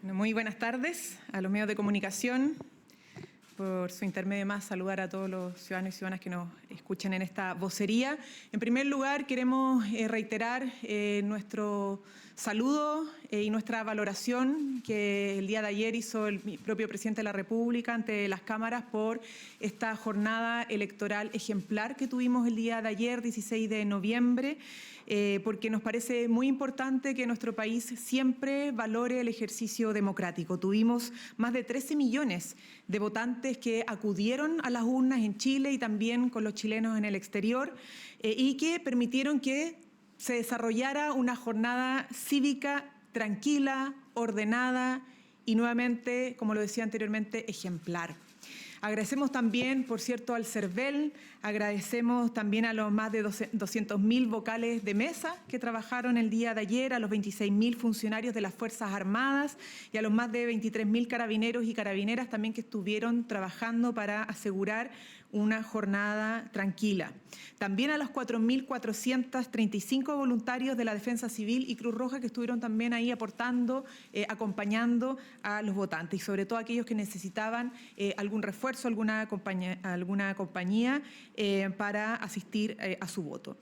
Bueno, muy buenas tardes a los medios de comunicación. Por su intermedio más saludar a todos los ciudadanos y ciudadanas que nos escuchan en esta vocería. En primer lugar, queremos reiterar nuestro saludo y nuestra valoración que el día de ayer hizo el propio presidente de la República ante las cámaras por esta jornada electoral ejemplar que tuvimos el día de ayer, 16 de noviembre, porque nos parece muy importante que nuestro país siempre valore el ejercicio democrático. Tuvimos más de 13 millones de votantes que acudieron a las urnas en Chile y también con los chilenos en el exterior y que permitieron que se desarrollara una jornada cívica tranquila, ordenada y nuevamente, como lo decía anteriormente, ejemplar. Agradecemos también, por cierto, al CERVEL, agradecemos también a los más de 200.000 vocales de mesa que trabajaron el día de ayer, a los 26.000 funcionarios de las Fuerzas Armadas y a los más de 23.000 carabineros y carabineras también que estuvieron trabajando para asegurar una jornada tranquila. También a los 4.435 voluntarios de la Defensa Civil y Cruz Roja que estuvieron también ahí aportando, acompañando a los votantes y sobre todo aquellos que necesitaban algún refuerzo, alguna compañía para asistir a su voto.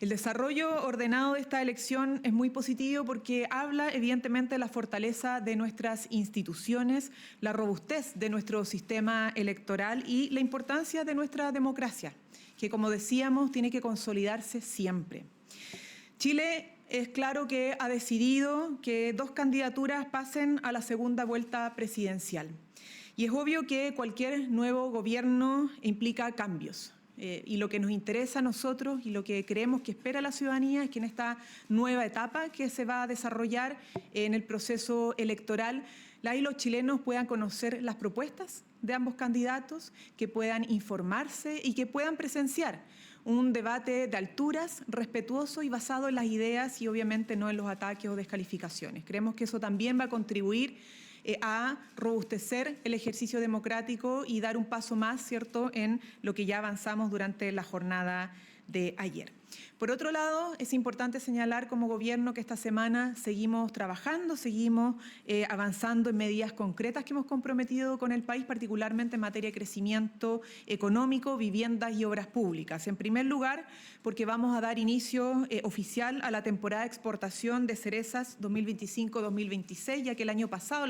El desarrollo ordenado de esta elección es muy positivo porque habla evidentemente de la fortaleza de nuestras instituciones, la robustez de nuestro sistema electoral y la importancia de nuestra democracia, que como decíamos tiene que consolidarse siempre. Chile es claro que ha decidido que 2 candidaturas pasen a la segunda vuelta presidencial. Y es obvio que cualquier nuevo gobierno implica cambios. Y lo que nos interesa a nosotros y lo que creemos que espera la ciudadanía es que en esta nueva etapa que se va a desarrollar en el proceso electoral, los chilenos puedan conocer las propuestas de ambos candidatos, que puedan informarse y que puedan presenciar un debate de alturas, respetuoso y basado en las ideas y obviamente no en los ataques o descalificaciones. Creemos que eso también va a contribuir a robustecer el ejercicio democrático y dar un paso más, ¿cierto?, en lo que ya avanzamos durante la jornada de ayer. Por otro lado, es importante señalar como gobierno que esta semana seguimos trabajando, seguimos avanzando en medidas concretas que hemos comprometido con el país, particularmente en materia de crecimiento económico, viviendas y obras públicas. En primer lugar, porque vamos a dar inicio oficial a la temporada de exportación de cerezas 2025-2026, ya que la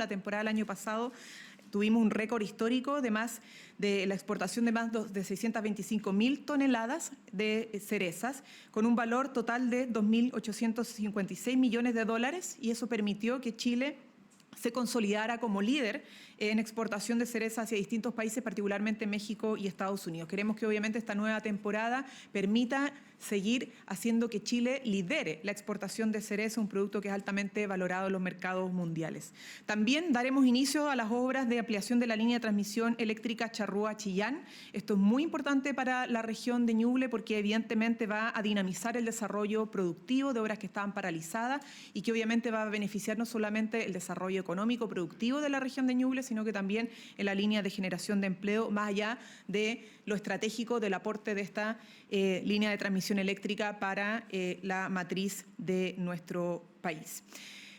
temporada del año pasado, tuvimos un récord histórico de la exportación de más de 625.000 toneladas de cerezas, con un valor total de 2.856 millones de dólares, y eso permitió que Chile se consolidara como líder en exportación de cereza hacia distintos países, particularmente México y Estados Unidos. Queremos que obviamente esta nueva temporada permita seguir haciendo que Chile lidere la exportación de cereza, un producto que es altamente valorado en los mercados mundiales. También daremos inicio a las obras de ampliación de la línea de transmisión eléctrica Charrúa-Chillán. Esto es muy importante para la región de Ñuble porque evidentemente va a dinamizar el desarrollo productivo de obras que estaban paralizadas y que obviamente va a beneficiar no solamente el desarrollo económico productivo de la región de Ñuble, sino que también en la línea de generación de empleo, más allá de lo estratégico del aporte de esta línea de transmisión eléctrica para la matriz de nuestro país.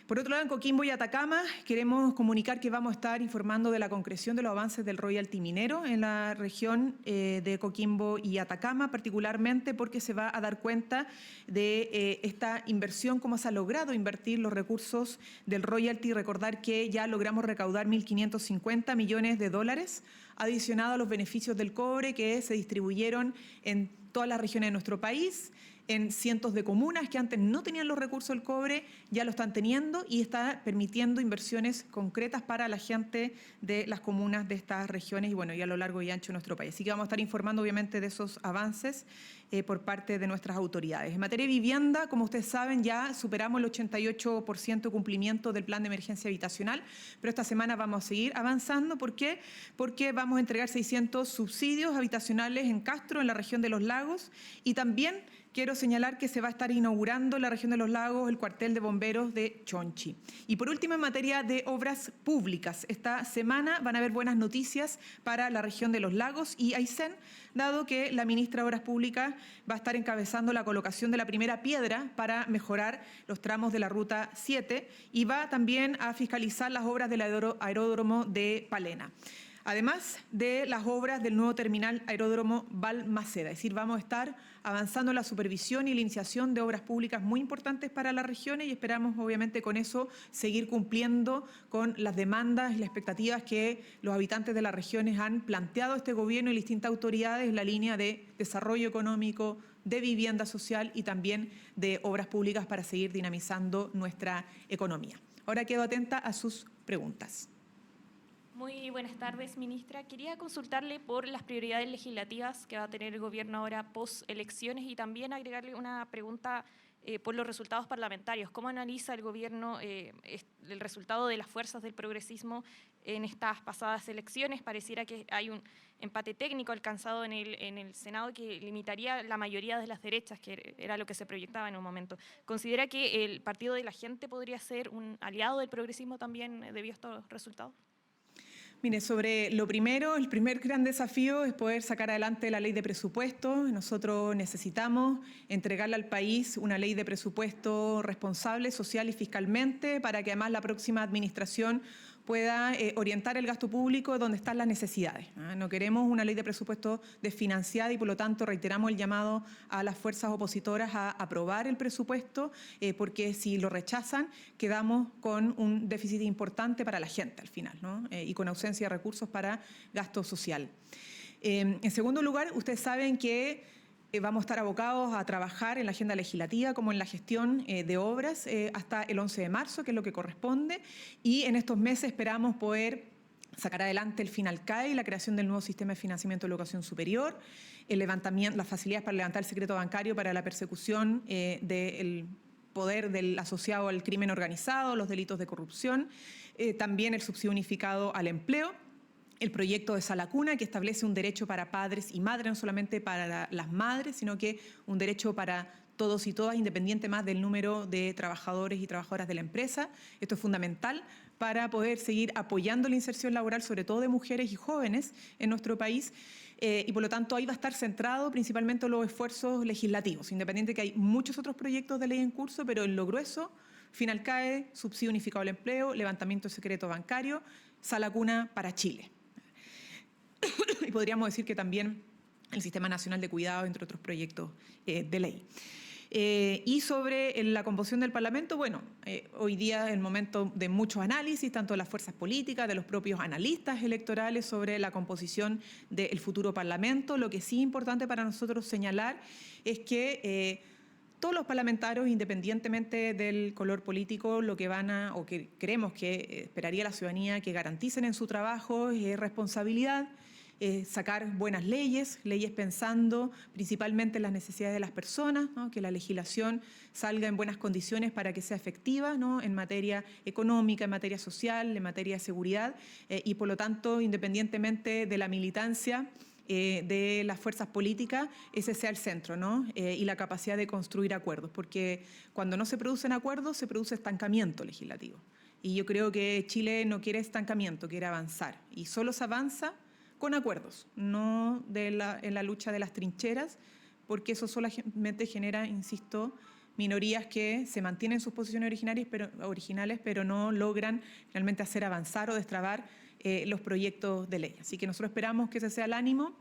Por otro lado, en Coquimbo y Atacama queremos comunicar que vamos a estar informando de la concreción de los avances del royalty minero en la región de Coquimbo y Atacama, particularmente porque se va a dar cuenta de esta inversión, cómo se ha logrado invertir los recursos del royalty. Recordar que ya logramos recaudar 1.550 millones de dólares, adicionado a los beneficios del cobre que se distribuyeron en todas las regiones de nuestro país, en cientos de comunas que antes no tenían los recursos del cobre, ya lo están teniendo y está permitiendo inversiones concretas para la gente de las comunas de estas regiones y bueno, y a lo largo y ancho de nuestro país. Así que vamos a estar informando obviamente de esos avances por parte de nuestras autoridades. En materia de vivienda, como ustedes saben, ya superamos el 88% de cumplimiento del plan de emergencia habitacional, pero esta semana vamos a seguir avanzando. ¿Por qué? Porque vamos a entregar 600 subsidios habitacionales en Castro, en la región de Los Lagos, y también quiero señalar que se va a estar inaugurando en la región de los lagos el cuartel de bomberos de Chonchi. Y por último, en materia de obras públicas, esta semana van a haber buenas noticias para la región de los lagos y Aysén, dado que la ministra de Obras Públicas va a estar encabezando la colocación de la primera piedra para mejorar los tramos de la Ruta 7 y va también a fiscalizar las obras del aeródromo de Palena. Además de las obras del nuevo terminal aeródromo Balmaceda. Es decir, vamos a estar avanzando en la supervisión y la iniciación de obras públicas muy importantes para las regiones y esperamos, obviamente, con eso seguir cumpliendo con las demandas y las expectativas que los habitantes de las regiones han planteado a este gobierno y distintas autoridades en la línea de desarrollo económico, de vivienda social y también de obras públicas para seguir dinamizando nuestra economía. Ahora quedo atenta a sus preguntas. Muy buenas tardes, ministra. Quería consultarle por las prioridades legislativas que va a tener el gobierno ahora post-elecciones y también agregarle una pregunta por los resultados parlamentarios. ¿Cómo analiza el gobierno el resultado de las fuerzas del progresismo en estas pasadas elecciones? Pareciera que hay un empate técnico alcanzado en el Senado que limitaría la mayoría de las derechas, que era lo que se proyectaba en un momento. ¿Considera que el Partido de la Gente podría ser un aliado del progresismo también debido a estos resultados? Mire, sobre lo primero, el primer gran desafío es poder sacar adelante la ley de presupuesto. Nosotros necesitamos entregarle al país una ley de presupuesto responsable, social y fiscalmente, para que además la próxima administración pueda orientar el gasto público donde están las necesidades. No queremos una ley de presupuesto desfinanciada y, por lo tanto, reiteramos el llamado a las fuerzas opositoras a aprobar el presupuesto, porque si lo rechazan, quedamos con un déficit importante para la gente al final, ¿no? Y con ausencia de recursos para gasto social. En segundo lugar, ustedes saben que vamos a estar abocados a trabajar en la agenda legislativa como en la gestión de obras hasta el 11 de marzo, que es lo que corresponde, y en estos meses esperamos poder sacar adelante el FINALCAE y la creación del nuevo sistema de financiamiento de la educación superior, el levantamiento, las facilidades para levantar el secreto bancario para la persecución del poder del asociado al crimen organizado, los delitos de corrupción, también el subsidio unificado al empleo, el proyecto de Sala Cuna, que establece un derecho para padres y madres, no solamente para las madres, sino que un derecho para todos y todas, independiente más del número de trabajadores y trabajadoras de la empresa. Esto es fundamental para poder seguir apoyando la inserción laboral, sobre todo de mujeres y jóvenes en nuestro país. Y por lo tanto ahí va a estar centrado principalmente los esfuerzos legislativos, independiente que hay muchos otros proyectos de ley en curso, pero en lo grueso, FINALCAE, subsidio unificado al empleo, levantamiento del secreto bancario, Sala Cuna para Chile. Y podríamos decir que también el Sistema Nacional de Cuidado, entre otros proyectos de ley. Y sobre la composición del Parlamento, bueno, hoy día es el momento de muchos análisis, tanto de las fuerzas políticas, de los propios analistas electorales sobre la composición del futuro Parlamento. Lo que sí es importante para nosotros señalar es que todos los parlamentarios, independientemente del color político, lo que van a, o que creemos que esperaría la ciudadanía que garanticen en su trabajo es responsabilidad, sacar buenas leyes pensando principalmente en las necesidades de las personas, ¿no? Que la legislación salga en buenas condiciones para que sea efectiva, ¿no? En materia económica, en materia social, en materia de seguridad y por lo tanto, independientemente de la militancia de las fuerzas políticas, ese sea el centro, ¿no? Y la capacidad de construir acuerdos, porque cuando no se producen acuerdos se produce estancamiento legislativo. Y yo creo que Chile no quiere estancamiento, quiere avanzar. Y solo se avanza con acuerdos, no en la lucha de las trincheras, porque eso solamente genera, insisto, minorías que se mantienen en sus posiciones originales, pero no logran realmente hacer avanzar o destrabar los proyectos de ley. Así que nosotros esperamos que ese sea el ánimo,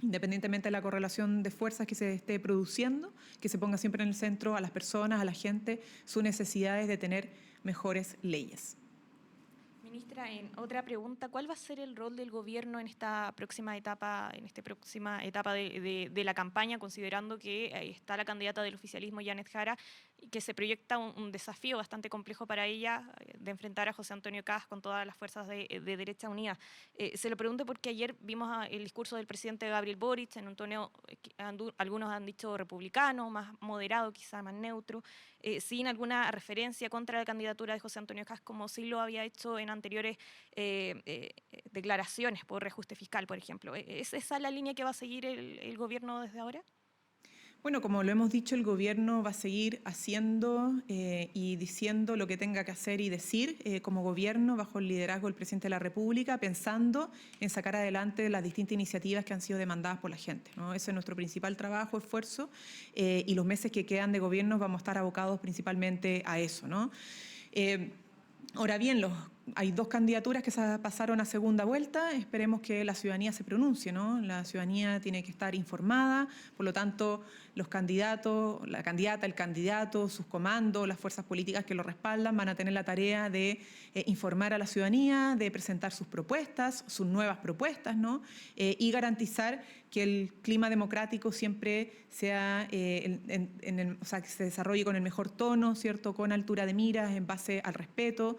independientemente de la correlación de fuerzas que se esté produciendo, que se ponga siempre en el centro a las personas, a la gente, sus necesidades de tener mejores leyes. Ministra, en otra pregunta, ¿cuál va a ser el rol del gobierno en esta próxima etapa, de la campaña, considerando que está la candidata del oficialismo, Janet Jara, y que se proyecta un desafío bastante complejo para ella de enfrentar a José Antonio Kast con todas las fuerzas de Derecha Unida? Se lo pregunto porque ayer vimos el discurso del presidente Gabriel Boric en un tono que algunos han dicho republicano, más moderado, quizá más neutro, sin alguna referencia contra la candidatura de José Antonio Kast, como sí lo había hecho en anteriores declaraciones por reajuste fiscal, por ejemplo. ¿Es esa la línea que va a seguir el gobierno desde ahora? Bueno, como lo hemos dicho, el gobierno va a seguir haciendo y diciendo lo que tenga que hacer y decir como gobierno bajo el liderazgo del presidente de la República, pensando en sacar adelante las distintas iniciativas que han sido demandadas por la gente, ¿no? Ese es nuestro principal trabajo, esfuerzo, y los meses que quedan de gobierno vamos a estar abocados principalmente a eso, ¿no? Ahora bien, hay dos candidaturas que se pasaron a segunda vuelta. Esperemos que la ciudadanía se pronuncie, ¿no? La ciudadanía tiene que estar informada, por lo tanto, los candidatos, la candidata, el candidato, sus comandos, las fuerzas políticas que lo respaldan van a tener la tarea de informar a la ciudadanía, de presentar sus propuestas, sus nuevas propuestas, ¿no? Y garantizar que el clima democrático siempre sea, o sea, que se desarrolle con el mejor tono, ¿cierto? Con altura de miras, en base al respeto,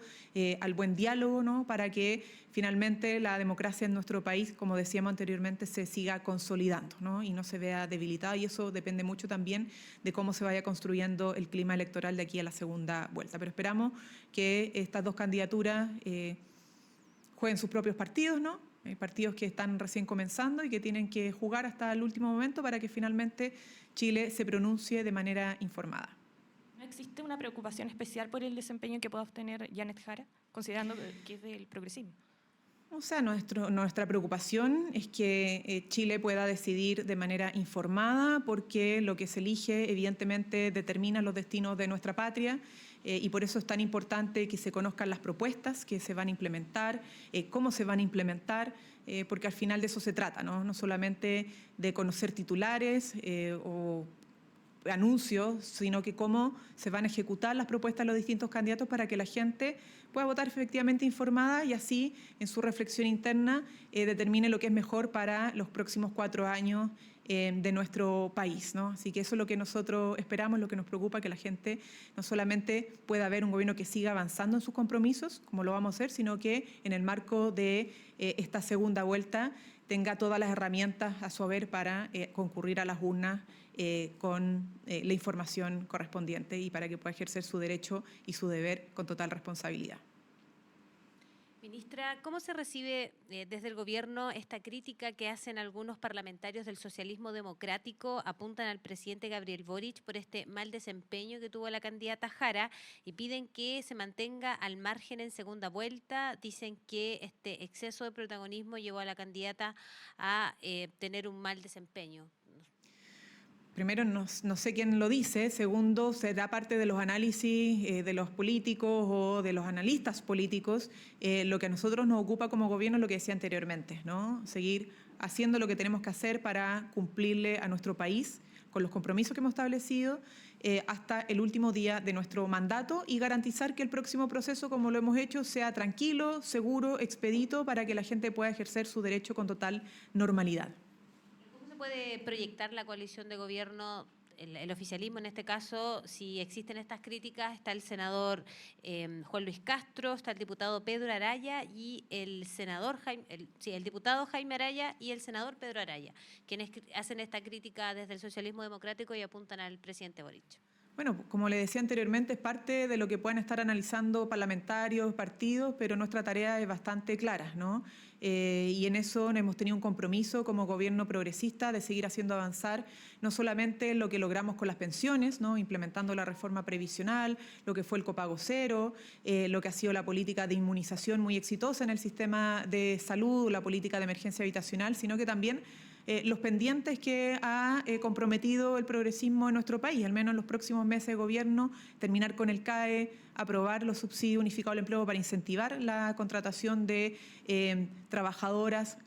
al buen diálogo, ¿no? Para que finalmente la democracia en nuestro país, como decíamos anteriormente, se siga consolidando, ¿no? Y no se vea debilitada, y eso depende mucho también de cómo se vaya construyendo el clima electoral de aquí a la segunda vuelta. Pero esperamos que estas dos candidaturas jueguen sus propios partidos, ¿no? Hay partidos que están recién comenzando y que tienen que jugar hasta el último momento para que finalmente Chile se pronuncie de manera informada. ¿No existe una preocupación especial por el desempeño que pueda obtener Janet Jara, considerando que es del progresismo? O sea, nuestra preocupación es que Chile pueda decidir de manera informada, porque lo que se elige evidentemente determina los destinos de nuestra patria, y por eso es tan importante que se conozcan las propuestas que se van a implementar, cómo se van a implementar, porque al final de eso se trata, ¿no? No solamente de conocer titulares o anuncios, sino que cómo se van a ejecutar las propuestas de los distintos candidatos para que la gente pueda votar efectivamente informada y así en su reflexión interna determine lo que es mejor para los próximos 4 años de nuestro país, ¿no? Así que eso es lo que nosotros esperamos, lo que nos preocupa, que la gente no solamente pueda ver un gobierno que siga avanzando en sus compromisos, como lo vamos a hacer, sino que en el marco de esta segunda vuelta tenga todas las herramientas a su haber para concurrir a las urnas con la información correspondiente y para que pueda ejercer su derecho y su deber con total responsabilidad. Ministra, ¿cómo se recibe desde el gobierno esta crítica que hacen algunos parlamentarios del socialismo democrático? Apuntan al presidente Gabriel Boric por este mal desempeño que tuvo la candidata Jara y piden que se mantenga al margen en segunda vuelta. Dicen que este exceso de protagonismo llevó a la candidata a tener un mal desempeño. Primero, no sé quién lo dice. Segundo, será parte de los análisis de los políticos o de los analistas políticos. Lo que a nosotros nos ocupa como gobierno es lo que decía anteriormente, ¿no? Seguir haciendo lo que tenemos que hacer para cumplirle a nuestro país con los compromisos que hemos establecido hasta el último día de nuestro mandato y garantizar que el próximo proceso, como lo hemos hecho, sea tranquilo, seguro, expedito, para que la gente pueda ejercer su derecho con total normalidad. ¿Puede proyectar la coalición de gobierno, el oficialismo en este caso, si existen estas críticas? Está el senador Juan Luis Castro, está el diputado Pedro Araya y el diputado Jaime Araya y el senador Pedro Araya, quienes hacen esta crítica desde el socialismo democrático y apuntan al presidente Boric. Bueno, como le decía anteriormente, es parte de lo que pueden estar analizando parlamentarios, partidos, pero nuestra tarea es bastante clara, ¿no? Y en eso hemos tenido un compromiso como gobierno progresista de seguir haciendo avanzar no solamente lo que logramos con las pensiones, ¿no? Implementando la reforma previsional, lo que fue el copago cero, lo que ha sido la política de inmunización muy exitosa en el sistema de salud, la política de emergencia habitacional, sino que también los pendientes que ha comprometido el progresismo en nuestro país, al menos en los próximos meses de gobierno, terminar con el CAE, aprobar los subsidios unificados al empleo para incentivar la contratación de trabajadoras,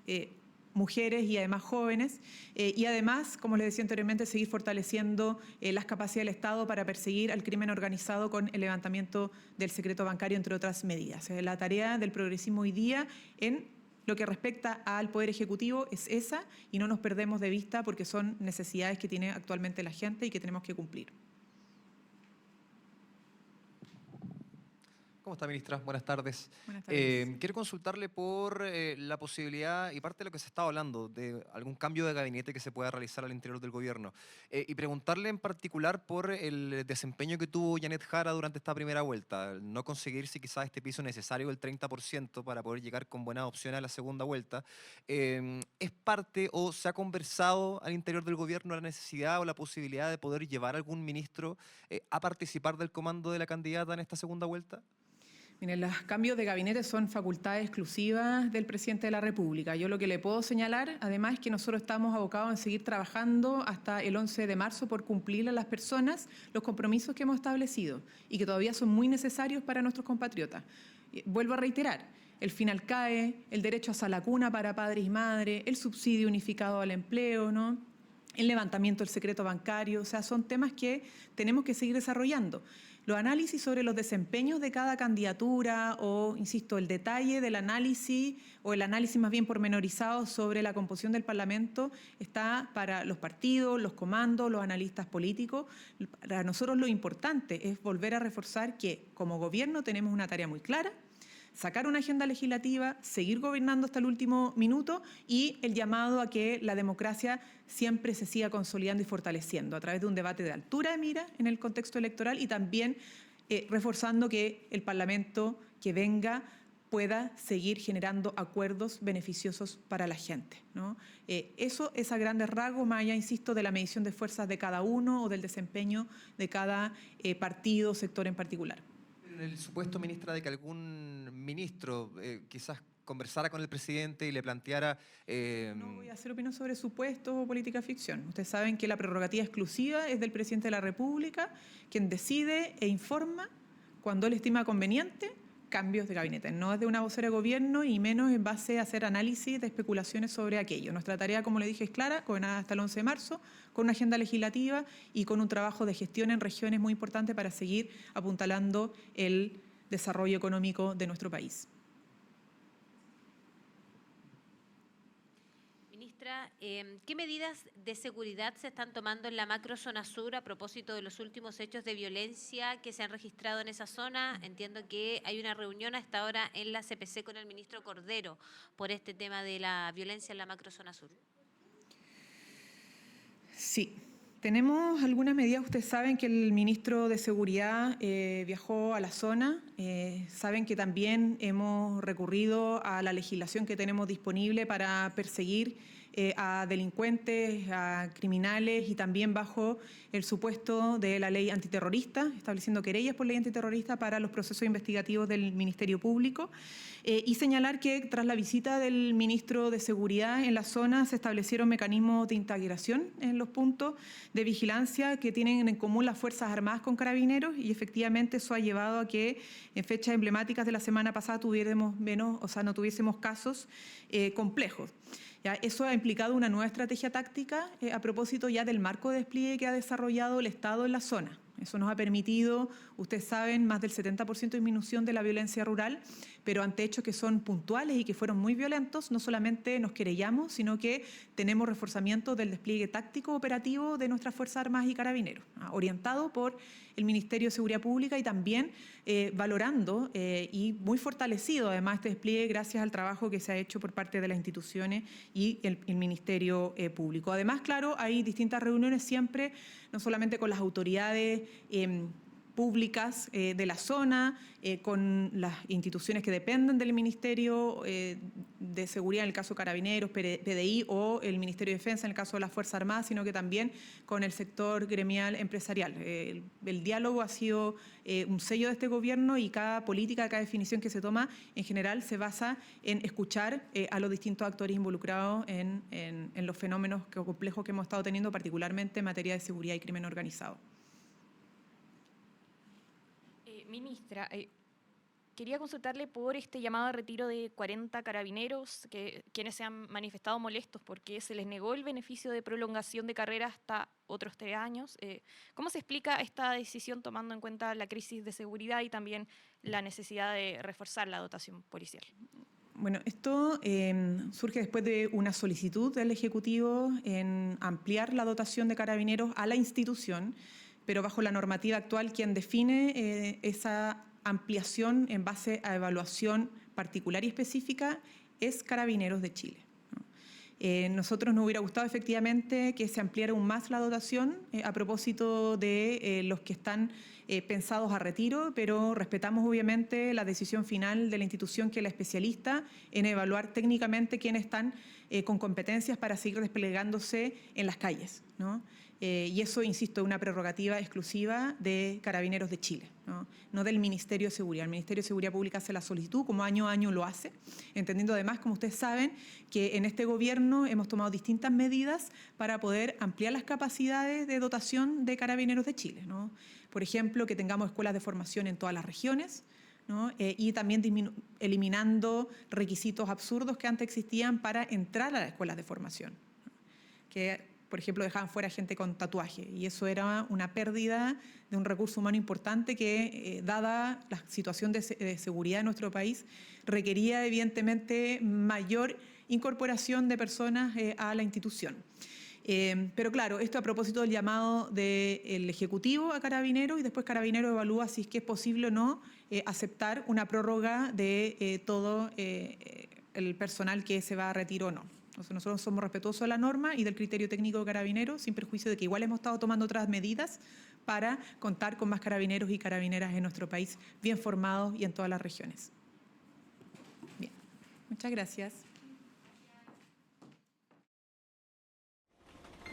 mujeres y además jóvenes, y además, como les decía anteriormente, seguir fortaleciendo las capacidades del Estado para perseguir al crimen organizado con el levantamiento del secreto bancario, entre otras medidas. La tarea del progresismo hoy día en lo que respecta al Poder Ejecutivo es esa, y no nos perdemos de vista porque son necesidades que tiene actualmente la gente y que tenemos que cumplir. ¿Cómo está, ministra? Buenas tardes. Buenas tardes. Quiero consultarle por la posibilidad, y parte de lo que se está hablando, de algún cambio de gabinete que se pueda realizar al interior del gobierno. Y preguntarle en particular por el desempeño que tuvo Janet Jara durante esta primera vuelta. No conseguirse quizás este piso necesario del 30% para poder llegar con buenas opciones a la segunda vuelta. ¿Es parte o se ha conversado al interior del gobierno la necesidad o la posibilidad de poder llevar a algún ministro a participar del comando de la candidata en esta segunda vuelta? Miren, los cambios de gabinete son facultades exclusivas del presidente de la República. Yo lo que le puedo señalar, además, es que nosotros estamos abocados en seguir trabajando hasta el 11 de marzo por cumplir a las personas los compromisos que hemos establecido y que todavía son muy necesarios para nuestros compatriotas. Vuelvo a reiterar, el FINALCAE, el derecho a salacuna para padres y madres, el subsidio unificado al empleo, ¿no?, el levantamiento del secreto bancario, o sea, son temas que tenemos que seguir desarrollando. Los análisis sobre los desempeños de cada candidatura o, insisto, el detalle del análisis o el análisis más bien pormenorizado sobre la composición del Parlamento está para los partidos, los comandos, los analistas políticos. Para nosotros lo importante es volver a reforzar que como gobierno tenemos una tarea muy clara: sacar una agenda legislativa, seguir gobernando hasta el último minuto y el llamado a que la democracia siempre se siga consolidando y fortaleciendo a través de un debate de altura de mira en el contexto electoral y también reforzando que el Parlamento que venga pueda seguir generando acuerdos beneficiosos para la gente, ¿no? Eso es a grandes rasgos, más allá, insisto, de la medición de fuerzas de cada uno o del desempeño de cada partido o sector en particular. En el supuesto, ministra, de que algún ministro quizás conversara con el presidente y le planteara... No voy a hacer opinión sobre supuestos o política ficción. Ustedes saben que la prerrogativa exclusiva es del presidente de la República, quien decide e informa cuando él estima conveniente cambios de gabinete. No es de una vocera de gobierno y menos en base a hacer análisis de especulaciones sobre aquello. Nuestra tarea, como le dije, es clara, gobernada hasta el 11 de marzo, con una agenda legislativa y con un trabajo de gestión en regiones muy importante para seguir apuntalando el desarrollo económico de nuestro país. Ministra, ¿qué medidas de seguridad se están tomando en la macrozona sur a propósito de los últimos hechos de violencia que se han registrado en esa zona? Entiendo que hay una reunión a esta hora en la CPC con el ministro Cordero por este tema de la violencia en la macrozona sur. Sí, tenemos algunas medidas. Ustedes saben que el ministro de Seguridad viajó a la zona. Saben que también hemos recurrido a la legislación que tenemos disponible para perseguir a delincuentes, a criminales y también bajo el supuesto de la ley antiterrorista, estableciendo querellas por ley antiterrorista para los procesos investigativos del Ministerio Público. Y señalar que tras la visita del ministro de Seguridad en la zona se establecieron mecanismos de integración en los puntos de vigilancia que tienen en común las Fuerzas Armadas con Carabineros y efectivamente eso ha llevado a que en fechas emblemáticas de la semana pasada no tuviésemos casos complejos. ¿Ya? Eso ha implicado una nueva estrategia táctica a propósito ya del marco de despliegue que ha desarrollado el Estado en la zona. Eso nos ha permitido, ustedes saben, más del 70% de disminución de la violencia rural, pero ante hechos que son puntuales y que fueron muy violentos, no solamente nos querellamos, sino que tenemos reforzamiento del despliegue táctico operativo de nuestras Fuerzas Armadas y Carabineros, orientado por el Ministerio de Seguridad Pública y también valorando y muy fortalecido además este despliegue gracias al trabajo que se ha hecho por parte de las instituciones y el Ministerio Público. Además, claro, hay distintas reuniones siempre, no solamente con las autoridades públicas de la zona, con las instituciones que dependen del Ministerio de Seguridad, en el caso de Carabineros, PDI o el Ministerio de Defensa, en el caso de las Fuerzas Armadas, sino que también con el sector gremial empresarial. El diálogo ha sido un sello de este gobierno y cada política, cada definición que se toma, en general se basa en escuchar a los distintos actores involucrados en los fenómenos complejos que hemos estado teniendo, particularmente en materia de seguridad y crimen organizado. Ministra, quería consultarle por este llamado a retiro de 40 carabineros, quienes se han manifestado molestos porque se les negó el beneficio de prolongación de carrera hasta otros 3 años. ¿Cómo se explica esta decisión tomando en cuenta la crisis de seguridad y también la necesidad de reforzar la dotación policial? Bueno, esto surge después de una solicitud del Ejecutivo en ampliar la dotación de carabineros a la institución, pero bajo la normativa actual quien define esa ampliación en base a evaluación particular y específica es Carabineros de Chile. Nosotros nos hubiera gustado efectivamente que se ampliara aún más la dotación a propósito de los que están pensados a retiro, pero respetamos obviamente la decisión final de la institución, que es la especialista en evaluar técnicamente quiénes están con competencias para seguir desplegándose en las calles, ¿no? Y eso, insisto, es una prerrogativa exclusiva de Carabineros de Chile, no del Ministerio de Seguridad. El Ministerio de Seguridad Pública hace la solicitud, como año a año lo hace, entendiendo además, como ustedes saben, que en este gobierno hemos tomado distintas medidas para poder ampliar las capacidades de dotación de Carabineros de Chile, ¿no? Por ejemplo, que tengamos escuelas de formación en todas las regiones, ¿no? Y también eliminando requisitos absurdos que antes existían para entrar a las escuelas de formación, ¿no? Que, por ejemplo, dejaban fuera gente con tatuaje, y eso era una pérdida de un recurso humano importante que, dada la situación de seguridad de nuestro país, requería evidentemente mayor incorporación de personas a la institución. Pero claro, esto a propósito del llamado del Ejecutivo a Carabineros, y después Carabineros evalúa si es que es posible o no aceptar una prórroga de todo el personal que se va a retiro o no. Nosotros somos respetuosos de la norma y del criterio técnico de Carabineros, sin perjuicio de que igual hemos estado tomando otras medidas para contar con más carabineros y carabineras en nuestro país, bien formados y en todas las regiones. Bien, muchas gracias.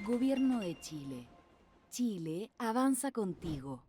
Gobierno de Chile. Chile avanza contigo.